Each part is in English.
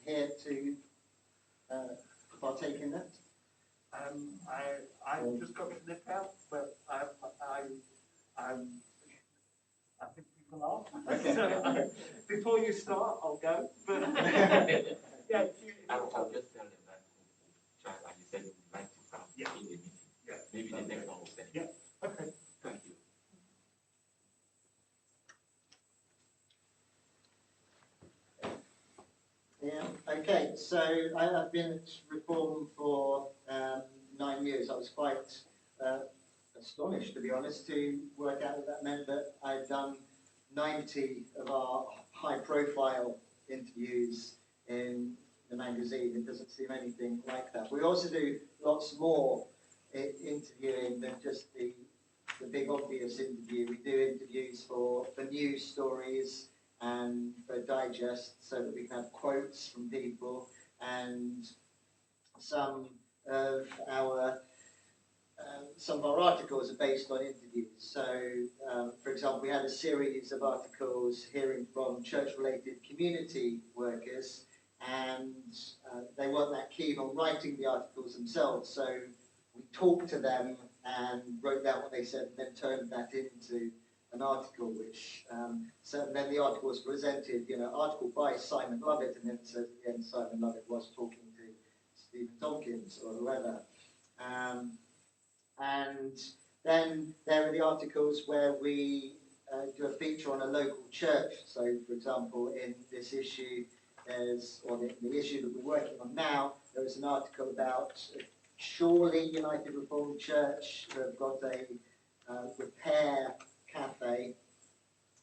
here to partake in that? I just got to nip out, but I think you can laugh. Okay. So, before you start, I'll go. But yeah, I'll just tell them that Charles, as you said, you would like to come in the meeting. Yeah. Maybe the next one will send you. Yeah. Okay. Thank you. Yeah. Okay. So I've been at Reform for 9 years. I was quite astonished, to be honest, to work out what that meant. But I've done 90 of our high-profile interviews in the magazine. It doesn't seem anything like that. We also do lots more interviewing than just the big obvious interview. We do interviews for news stories and for digest, so that we can have quotes from people, and some of our articles are based on interviews. So, for example, we had a series of articles hearing from church-related community workers, and they weren't that keen on writing the articles themselves. So we talked to them and wrote down what they said, and then turned that into an article, which so then the article was presented, article by Simon Lovett, and then it says at the end Simon Lovett was talking to Stephen Tompkins or whoever. And then there are the articles where we do a feature on a local church. So, for example, in this issue, the issue that we're working on now, there was an article about Chorley United Reformed Church, who have got a repair cafe,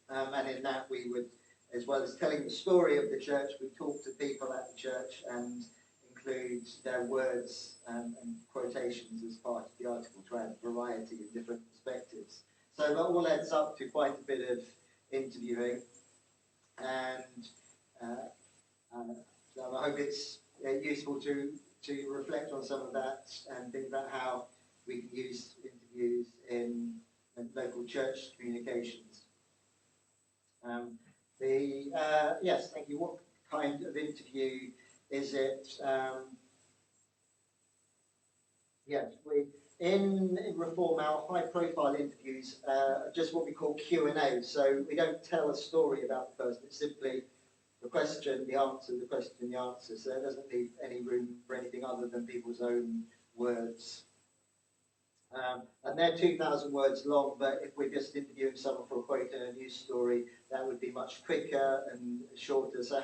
and in that we would, as well as telling the story of the church, we talk to people at the church and include their words and quotations as part of the article to add variety in different perspectives. So that all adds up to quite a bit of interviewing, and so I hope it's useful to reflect on some of that and think about how we can use interviews in local church communications. Yes, thank you. What kind of interview is it? Yes, in Reform, our high-profile interviews are just what we call Q&A. So we don't tell a story about the person. It's simply the question, the answer, the question, the answer. So it doesn't leave any room for anything other than people's own words. And they're 2,000 words long, but if we're just interviewing someone for a quote in a news story, that would be much quicker and shorter. So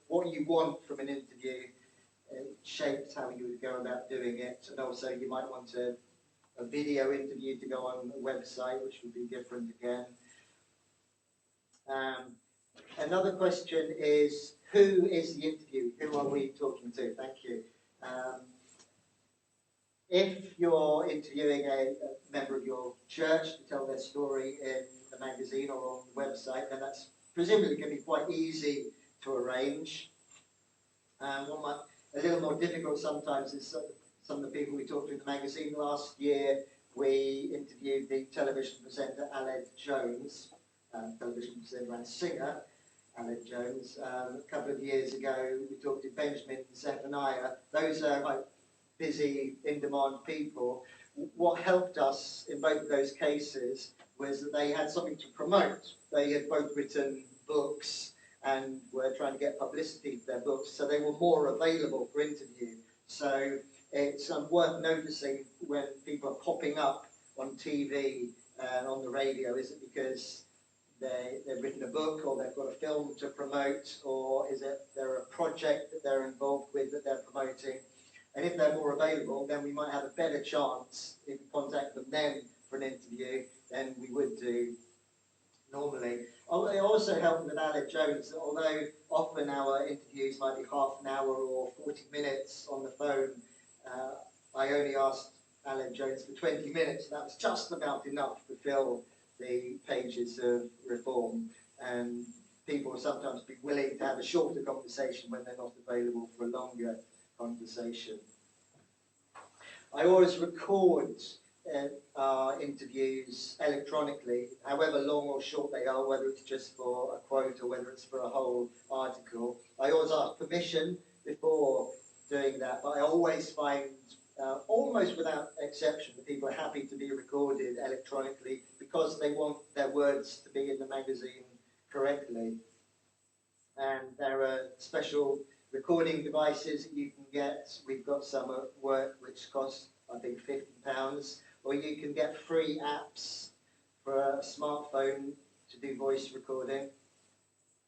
what you want from an interview shapes how you would go about doing it. And also you might want a video interview to go on a website, which would be different again. Another question is, who is the interview? Who are we talking to? Thank you. If you're interviewing a member of your church to tell their story in the magazine or on the website, then that's presumably going to be quite easy to arrange. A little more difficult sometimes is some of the people we talked to in the magazine. Last year, we interviewed the television presenter Aled Jones, television presenter and singer Aled Jones. A couple of years ago, we talked to Benjamin Zephaniah. Those are like busy, in-demand people. What helped us in both of those cases was that they had something to promote. They had both written books and were trying to get publicity for their books, so they were more available for interview. So it's worth noticing when people are popping up on TV and on the radio, is it because they've written a book, or they've got a film to promote, or is it they're a project that they're involved with that they're promoting? And if they're more available, then we might have a better chance if we contact them then for an interview than we would do normally. It also helped with Aled Jones that although often our interviews might be half an hour or 40 minutes on the phone, I only asked Aled Jones for 20 minutes. That was just about enough to fill the pages of Reform. And people will sometimes be willing to have a shorter conversation when they're not available for a longer conversation. I always record our interviews electronically, however long or short they are, whether it's just for a quote or whether it's for a whole article. I always ask permission before doing that, but I always find, almost without exception, that people are happy to be recorded electronically because they want their words to be in the magazine correctly. And there are special recording devices that you can get. We've got some at work which cost, I think, £50, or you can get free apps for a smartphone to do voice recording.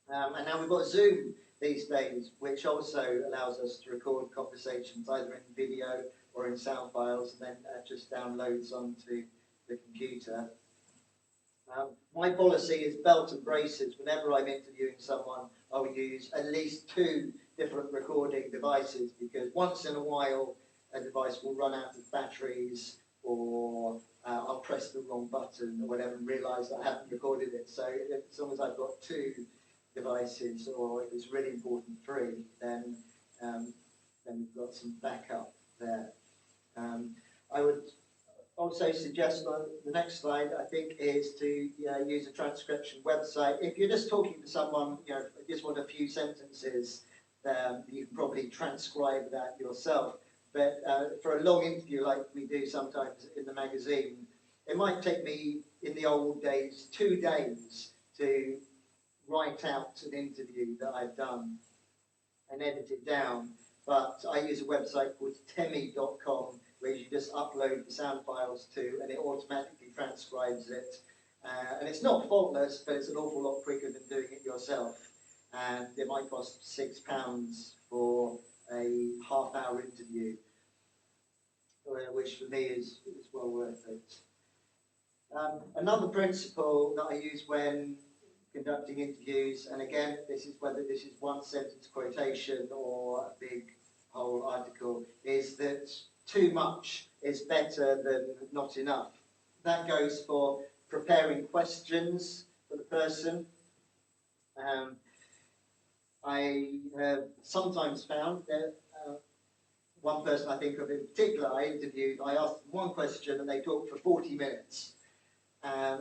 And now we've got Zoom these days, which also allows us to record conversations either in video or in sound files, and then just downloads onto the computer. My policy is belt and braces. Whenever I'm interviewing someone, I'll use at least 2 different recording devices, because once in a while a device will run out of batteries, or I'll press the wrong button or whatever and realise that I haven't recorded it. So as long as I've got 2 devices, or if it's really important 3, then we've got some backup there. I would also suggest on the next slide, I think, is to use a transcription website. If you're just talking to someone, just want a few sentences, you can probably transcribe that yourself. But for a long interview like we do sometimes in the magazine, it might take me, in the old days, 2 days to write out an interview that I've done and edit it down. But I use a website called temi.com, where you just upload the sound files to, and it automatically transcribes it. And it's not faultless, but it's an awful lot quicker than doing it yourself. And it might cost £6 for a half-hour interview, which for me is well worth it. Another principle that I use when conducting interviews, and again, this is whether this is one sentence quotation or a big whole article, is that too much is better than not enough. That goes for preparing questions for the person. I have sometimes found that one person I think of in particular I interviewed, I asked them one question and they talked for 40 minutes.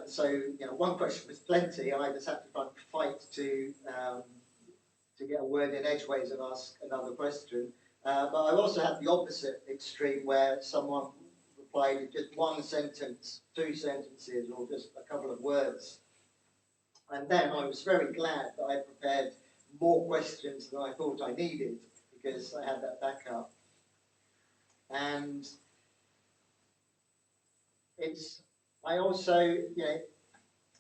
So one question was plenty, and I just had to fight to get a word in edgeways and ask another question. But I also had the opposite extreme, where someone replied in just 1 sentence, 2 sentences, or just a couple of words. And then I was very glad that I prepared more questions than I thought I needed, because I had that backup. And I also,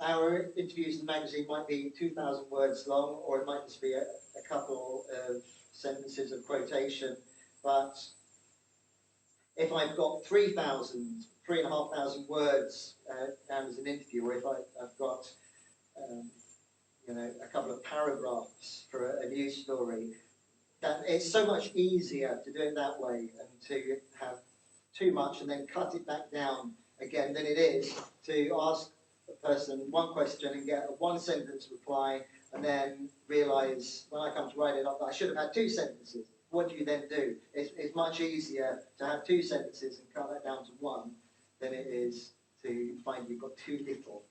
our interviews in the magazine might be 2,000 words long, or it might just be a couple of sentences of quotation. But if I've got 3,500 words down as an interview, or if I've got a couple of paragraphs for a news story, that it's so much easier to do it that way and to have too much and then cut it back down again than it is to ask a person one question and get a 1 sentence reply, and then realise when I come to write it up that I should have had 2 sentences. What do you then do? It's much easier to have 2 sentences and cut that down to 1 than it is to find you've got too little.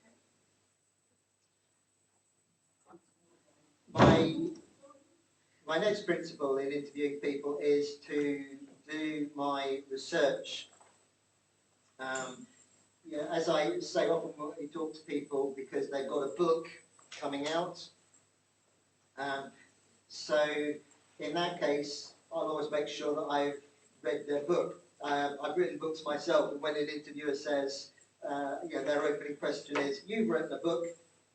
My next principle in interviewing people is to do my research. As I say often when we talk to people, because they've got a book coming out. So in that case, I'll always make sure that I've read their book. I've written books myself, and when an interviewer says, their opening question is, "You've written a book,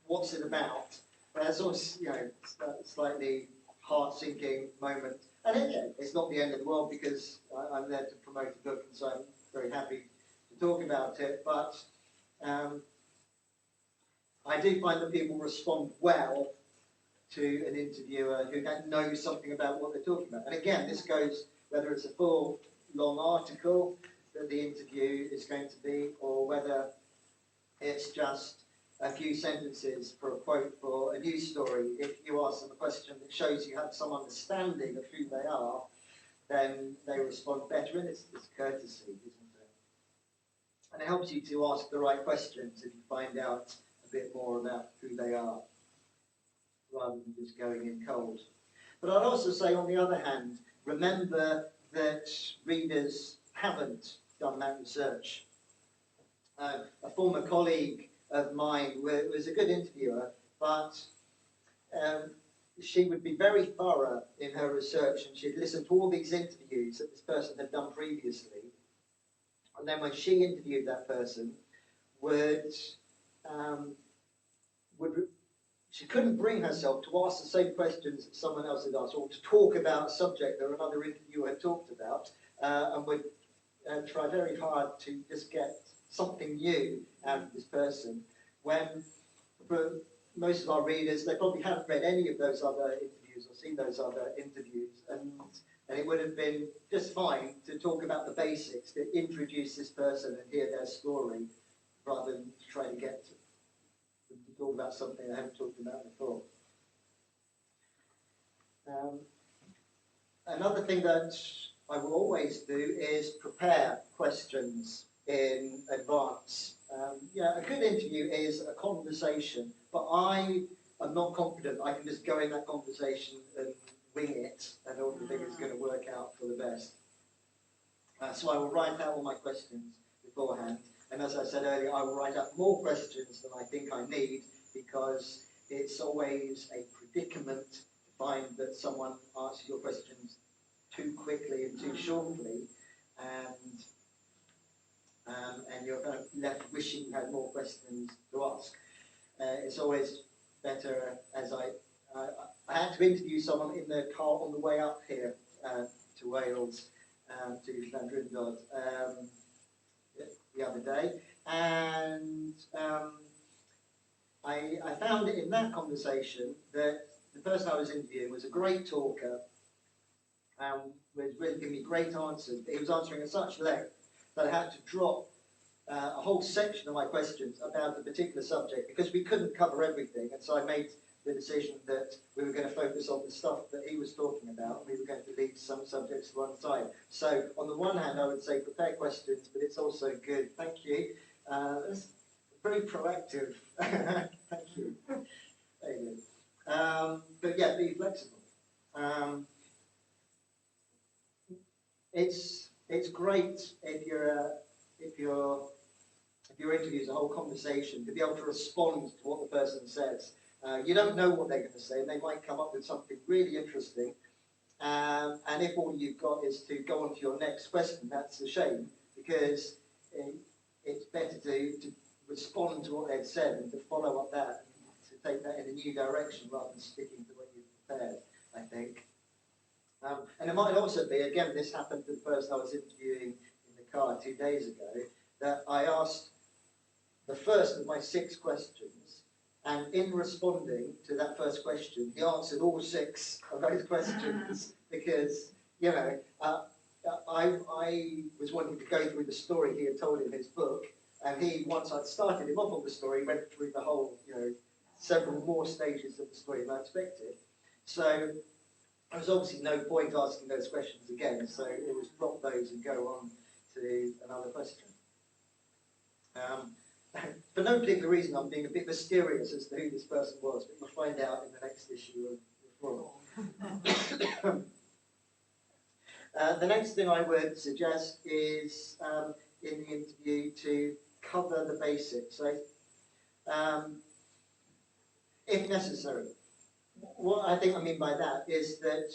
what's it about?" But that's always, a slightly heart-sinking moment. And it's not the end of the world, because I'm there to promote a book, and so I'm very happy to talk about it. But I do find that people respond well to an interviewer who knows something about what they're talking about. And again, this goes whether it's a full, long article that the interview is going to be, or whether it's just a few sentences for a quote for a news story. If you ask them a question that shows you have some understanding of who they are, then they respond better, and it's courtesy, isn't it? And it helps you to ask the right questions if you find out a bit more about who they are, rather than just going in cold. But I'd also say, on the other hand, remember that readers haven't done that research. A former colleague of mine was a good interviewer, but she would be very thorough in her research, and she'd listen to all these interviews that this person had done previously. And then when she interviewed that person, she couldn't bring herself to ask the same questions that someone else had asked, or to talk about a subject that another interviewer had talked about, and would try very hard to just get something new out of this person, when for most of our readers, they probably haven't read any of those other interviews or seen those other interviews, and it would have been just fine to talk about the basics, to introduce this person and hear their story, rather than try to get to talk about something I haven't talked about before. Another thing that I will always do is prepare questions in advance. A good interview is a conversation, but I am not confident I can just go in that conversation and wing it and all the thing is going to work out for the best. So I will write out all my questions beforehand, and as I said earlier, I will write out more questions than I think I need, because it's always a predicament to find that someone answers your questions too quickly and too shortly, and you're kind of left wishing you had more questions to ask. It's always better, as I had to interview someone in the car on the way up here to Wales, to Llandrindod, the other day, and I found in that conversation that the person I was interviewing was a great talker, and was really giving me great answers, but he was answering at such length that I had to drop a whole section of my questions about a particular subject, because we couldn't cover everything, and so I made the decision that we were going to focus on the stuff that he was talking about, and we were going to leave some subjects to one side. So on the one hand, I would say prepare questions, but it's also good. Thank you. That's very proactive. Thank you. Very good. But yeah, be flexible. It's great if your interview is a whole conversation, to be able to respond to what the person says. You don't know what they're going to say, and they might come up with something really interesting. And if all you've got is to go on to your next question, that's a shame, because it's better to respond to what they've said and to follow up that, and to take that in a new direction rather than sticking to what you've prepared, I think. And it might also be, again, this happened to the person I was interviewing in the car 2 days ago, that I asked the first of my 6 questions, and in responding to that first question, he answered all 6 of those questions, because, you know, I was wanting to go through the story he had told in his book, and he, once I'd started him off on the story, went through the whole, you know, several more stages of the story than I expected. So there was obviously no point asking those questions again, so it was drop those and go on to another question. For no particular reason, I'm being a bit mysterious as to who this person was, but you'll find out in the next issue of the forum. The next thing I would suggest is, in the interview, to cover the basics. So, if necessary. What I think I mean by that is that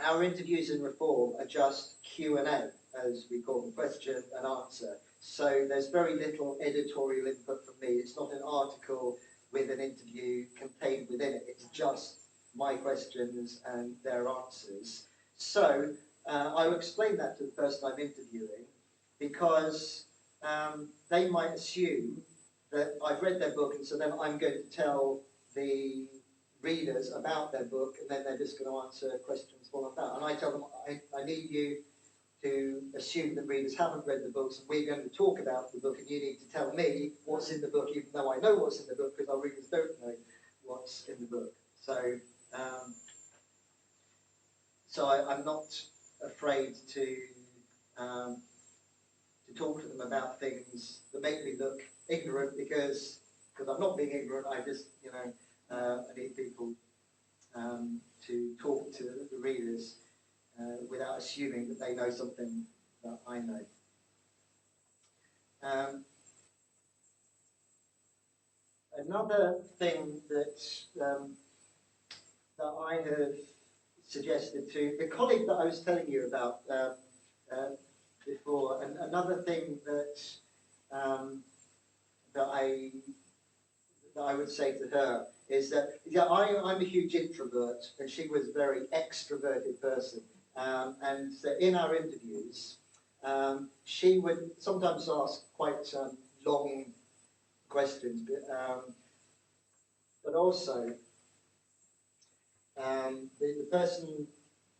our interviews in Reform are just Q&A, as we call them, question and answer. So there's very little editorial input from me. It's not an article with an interview contained within it. It's just my questions and their answers. So I will explain that to the person I'm interviewing, because they might assume that I've read their book, and so then I'm going to tell the readers about their book, and then they're just going to answer questions all of that. And I tell them, I need you to assume that readers haven't read the books, and we're going to talk about the book, and you need to tell me what's in the book, even though I know what's in the book, because our readers don't know what's in the book. So, I'm not afraid to talk to them about things that make me look ignorant, because I'm not being ignorant. I just, you know, I need people to talk to the readers without assuming that they know something that I know. Another thing that that I have suggested to the colleague that I was telling you about before, and another thing that that I would say to her is that I'm a huge introvert, and she was a very extroverted person, and so in our interviews, she would sometimes ask quite long questions, but also the person,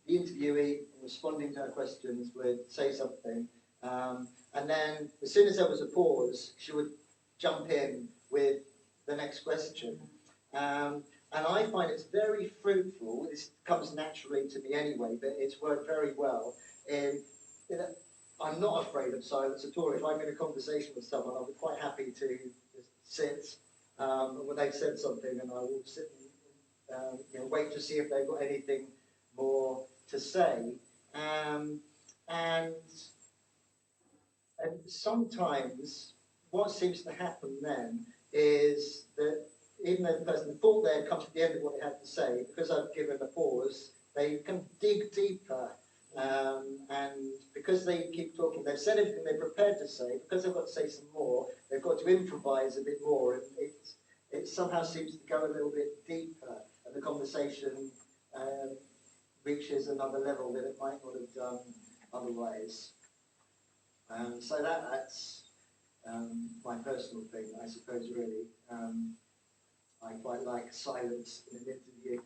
the interviewee, responding to her questions would say something, and then as soon as there was a pause, she would jump in with the next question. And I find it's very fruitful. This comes naturally to me anyway, but it's worked very well. I'm not afraid of silence at all. If I'm in a conversation with someone, I'll be quite happy to just sit when they've said something, and I will sit and wait to see if they've got anything more to say. And sometimes what seems to happen then is that even though the person thought they had come to the end of what they had to say, because I've given a pause, they can dig deeper. And because they keep talking, they've said everything they're prepared to say, because they've got to say some more, they've got to improvise a bit more. And it somehow seems to go a little bit deeper, and the conversation reaches another level that it might not have done otherwise. So that's my personal thing, I suppose, really. I quite like silence in an interview.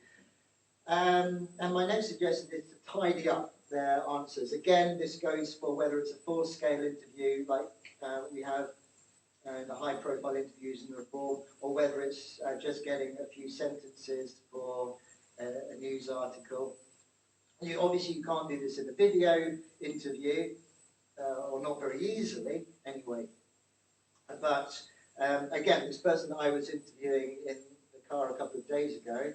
And my next suggestion is to tidy up their answers. Again, this goes for whether it's a full-scale interview, like we have the high-profile interviews in the Reform, or whether it's just getting a few sentences for a news article. Obviously, you can't do this in a video interview, or not very easily, anyway. But again, this person that I was interviewing in the car a couple of days ago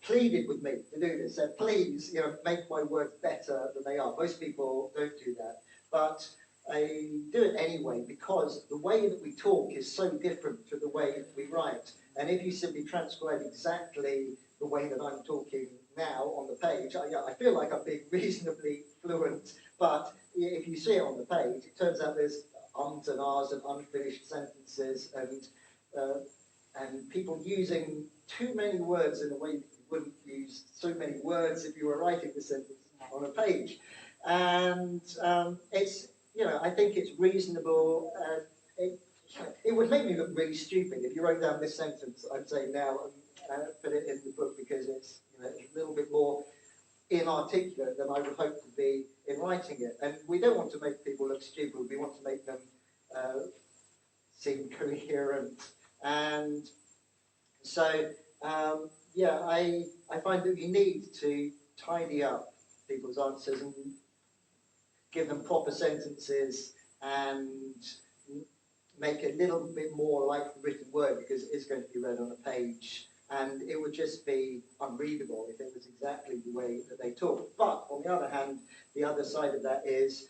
pleaded with me to do this. Said, please, make my words better than they are. Most people don't do that, but I do it anyway because the way that we talk is so different to the way we write. And if you simply transcribe exactly the way that I'm talking now on the page, I feel like I'm being reasonably fluent, but if you see it on the page, it turns out there's ums and ahs and unfinished sentences and people using too many words in a way that you wouldn't use so many words if you were writing the sentence on a page. And it's, I think it's reasonable. It would make me look really stupid if you wrote down this sentence I'm saying now and put it in the book, because it's a little bit more inarticulate than I would hope to be in writing it. And we don't want to make people look stupid. We want to make them seem coherent. And so, I find that you need to tidy up people's answers and give them proper sentences and make it a little bit more like the written word, because it is going to be read on a page. And it would just be unreadable if it was exactly the way that they talk. But on the other hand, the other side of that is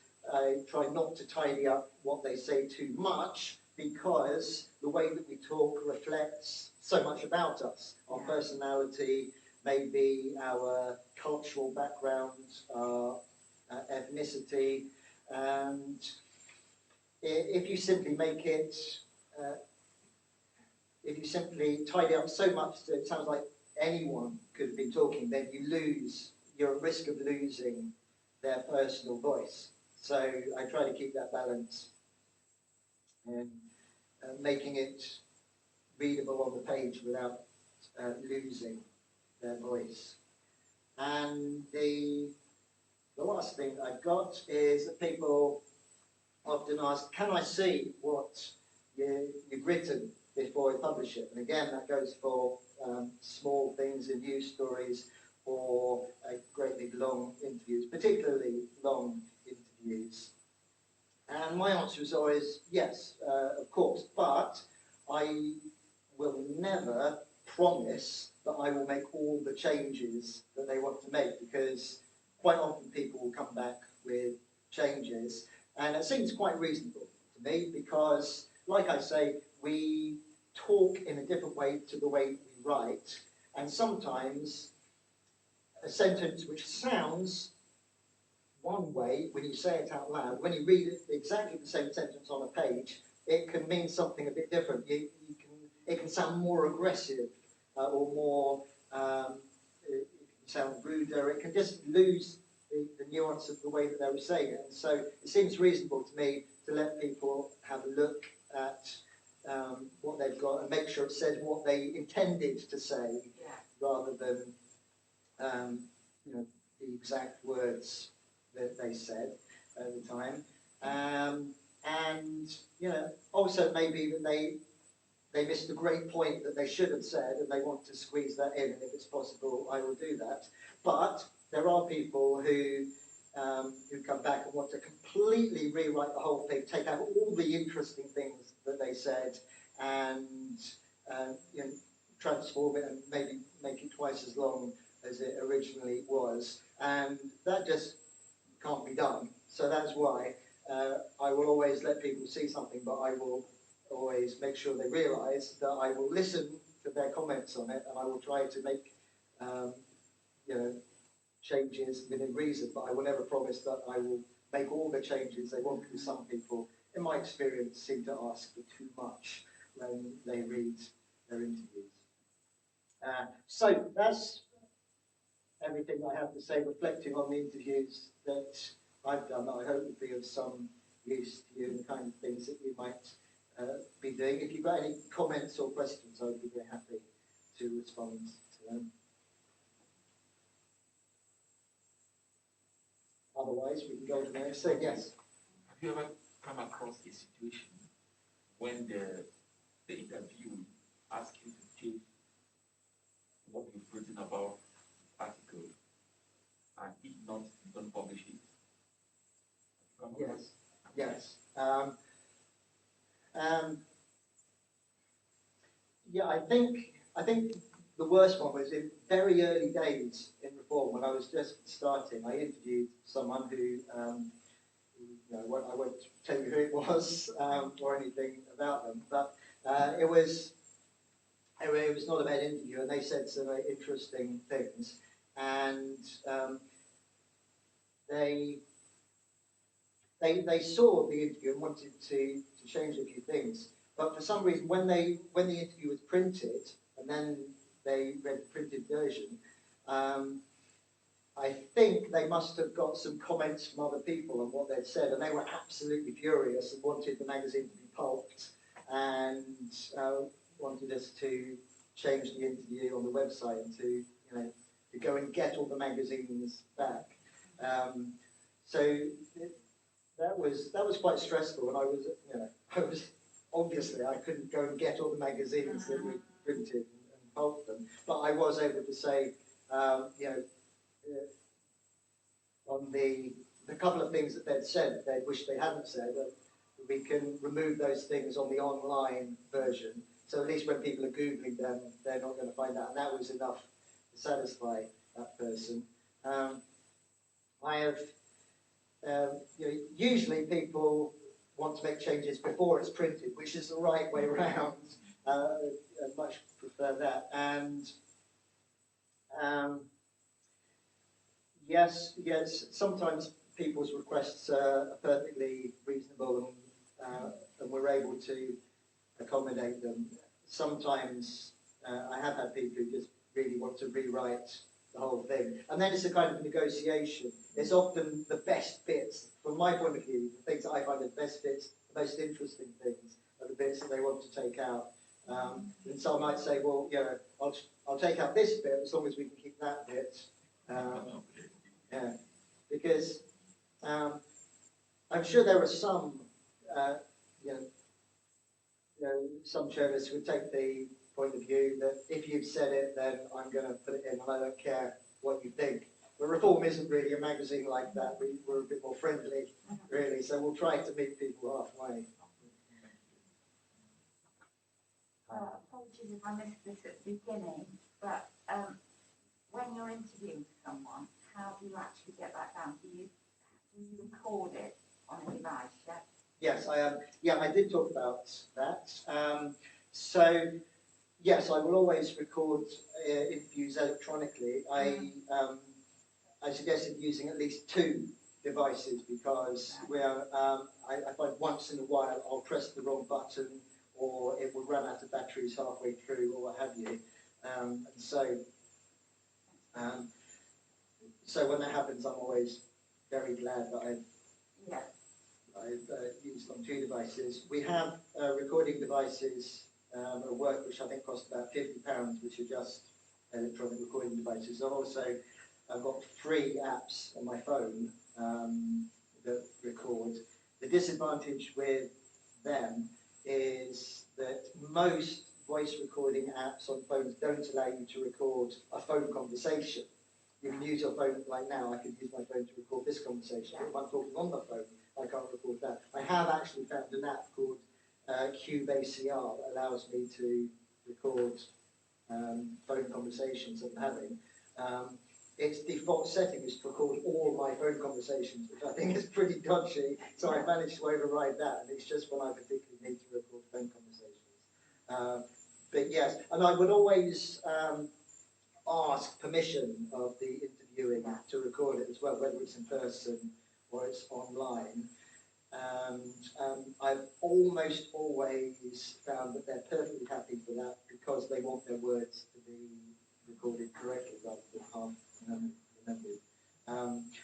try not to tidy up what they say too much, because the way that we talk reflects so much about us, our personality, maybe our cultural background, our ethnicity. And if you simply make it if you simply tidy up so much that it sounds like anyone could have been talking, then you're at risk of losing their personal voice. So I try to keep that balance and making it readable on the page without losing their voice. And the last thing I've got is that people often ask, can I see what you've written before I publish it? And again, that goes for small things in news stories or great big long interviews, particularly long interviews. And my answer is always yes, of course, but I will never promise that I will make all the changes that they want to make, because quite often people will come back with changes, and it seems quite reasonable to me because, like I say, we talk in a different way to the way we write, and sometimes a sentence which sounds one way when you say it out loud, when you read it, exactly the same sentence on a page, it can mean something a bit different. It can sound more aggressive or more, it can sound ruder. It can just lose the nuance of the way that they were saying it. And so it seems reasonable to me to let people have a look at what they've got and make sure it says what they intended to say, rather than the exact words that they said at the time. And also maybe that they missed a great point that they should have said and they want to squeeze that in, and if it's possible I will do that. But there are people who come back and want to completely rewrite the whole thing, take out all the interesting things that they said and transform it and maybe make it twice as long as it originally was, and that just can't be done. So that's why I will always let people see something, but I will always make sure they realise that I will listen to their comments on it, and I will try to make changes within reason, but I will never promise that I will make all the changes they want, because some people, in my experience, seem to ask for too much when they read their interviews. So that's everything I have to say, reflecting on the interviews that I've done, that I hope would be of some use to you and the kind of things that you might be doing. If you've got any comments or questions, I would be very happy to respond to them. Otherwise, we can go to the next thing. Yes? Have you ever come across a situation when the interview asks you to take what you've written about the article, and if not, you don't publish it? Yes. Yes. Yeah, I think the worst one was in very early days in Reform, when I was just starting. I interviewed someone who, I won't tell you who it was or anything about them, but it was not a bad interview, and they said some very interesting things, and they saw the interview and wanted to change a few things. But for some reason, when the interview was printed, and then they read the printed version, I think they must have got some comments from other people on what they'd said, and they were absolutely furious and wanted the magazine to be pulped, and wanted us to change the interview on the website and to go and get all the magazines back. So that was quite stressful, and I was obviously I couldn't go and get all the magazines that we printed and pulp them, but I was able to say, on the couple of things that they'd said they wished they hadn't said, we can remove those things on the online version, so at least when people are Googling them, they're not going to find out, and that was enough to satisfy that person. I have usually people want to make changes before it's printed, which is the right way around. I much prefer that. And yes, sometimes people's requests are perfectly reasonable, and we're able to accommodate them. Sometimes I have had people who just really want to rewrite the whole thing, and then it's a kind of negotiation. It's often the best bits, from my point of view, the things that I find the best bits, the most interesting things, are the bits that they want to take out. And so I might say, well, I'll take out this bit as long as we can keep that bit. Because I'm sure there are some, some journalists would take the point of view that if you've said it, then I'm going to put it in, and I don't care what you think. But Reform isn't really a magazine like that. We're a bit more friendly, really, so we'll try to meet people halfway. Apologies if I missed this at the beginning, but when you're interviewing someone, how do you actually get that down? Do you record it on a device? Yeah. Yes, I did talk about that. So, yes, I will always record interviews electronically. I suggested using at least 2 devices because I find once in a while I'll press the wrong button or it will run out of batteries halfway through or what have you. So when that happens, I'm always very glad that I've used on 2 devices. We have recording devices at work which I think cost about £50, which are just electronic recording devices. I've got free apps on my phone that record. The disadvantage with them is that most voice recording apps on phones don't allow you to record a phone conversation. You can use your phone, like now, I could use my phone to record this conversation, but if I'm talking on the phone, I can't record that. I have actually found an app called Cube ACR that allows me to record phone conversations that I'm having. Its default setting is to record all my phone conversations, which I think is pretty dodgy, so I managed to override that, and it's just when I particularly need to record phone conversations. But yes, and I would always ask permission of the interviewing to record it as well, whether it's in person or it's online. I've almost always found that they're perfectly happy for that because they want their words to be recorded correctly rather than half remembered.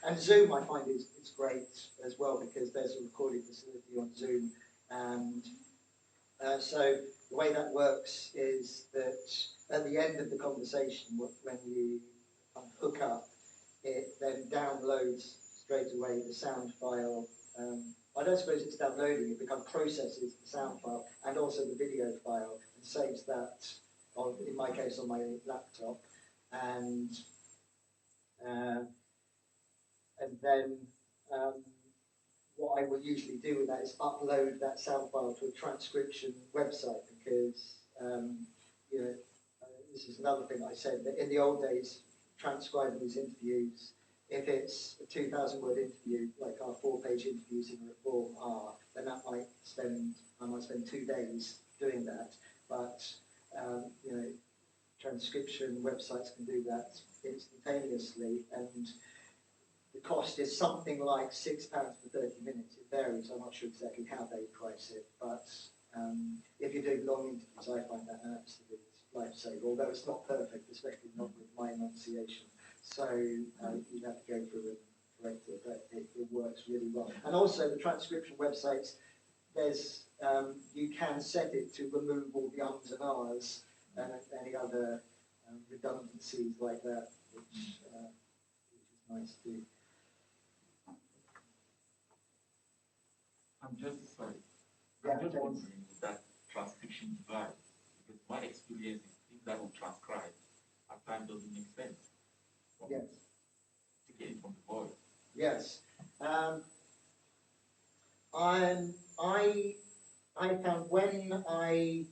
And Zoom I find is great as well because there's a recording facility on Zoom, and so the way that works is that at the end of the conversation, when you hook up, it then downloads straight away the sound file. I don't suppose it's downloading, it processes the sound file and also the video file and saves that, in my case, on my laptop. And then what I will usually do with that is upload that sound file to a transcription website because, this is another thing I said, that in the old days, transcribing these interviews, if it's a 2,000 word interview, like our 4-page interviews in Reform are, then I might spend 2 days doing that. But, transcription websites can do that instantaneously, and the cost is something like £6 for 30 minutes. It varies, I'm not sure exactly how they price it, but if you're doing long interviews, I find that an absolute lifesaver, although it's not perfect, especially not with my enunciation. So you'd have to go through and correct it, but it works really well. And also the transcription websites, there's you can set it to remove all the ums and ahs and any other redundancies like that, which is nice to do. I'm just sorry. Yeah, I'm just wondering with that transcription device, because my experience is things that will transcribe at times doesn't make sense. Yes. To get it from the voice. Yes. I found when I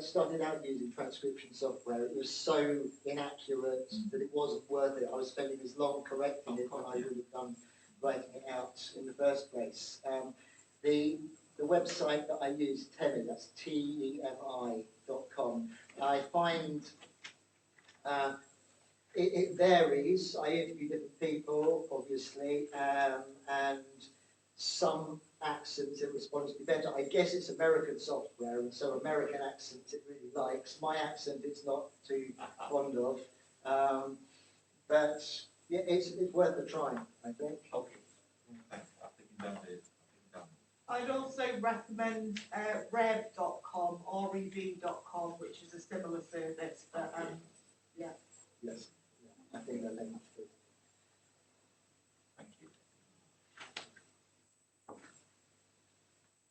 started out using transcription software, it was so inaccurate that it wasn't worth it. I was spending as long correcting it when I would have done writing it out in the first place. The website that I use, Temi, that's TEMI.com, I find it varies. I interview different people, obviously, and some accents it responds to better. I guess it's American software, and so American accents it really likes. My accent it's not too fond of, but yeah, it's worth a try, I think. Okay. Thanks. I've taken down the. I'd also recommend rev.com, rev.com, which is a similar service, but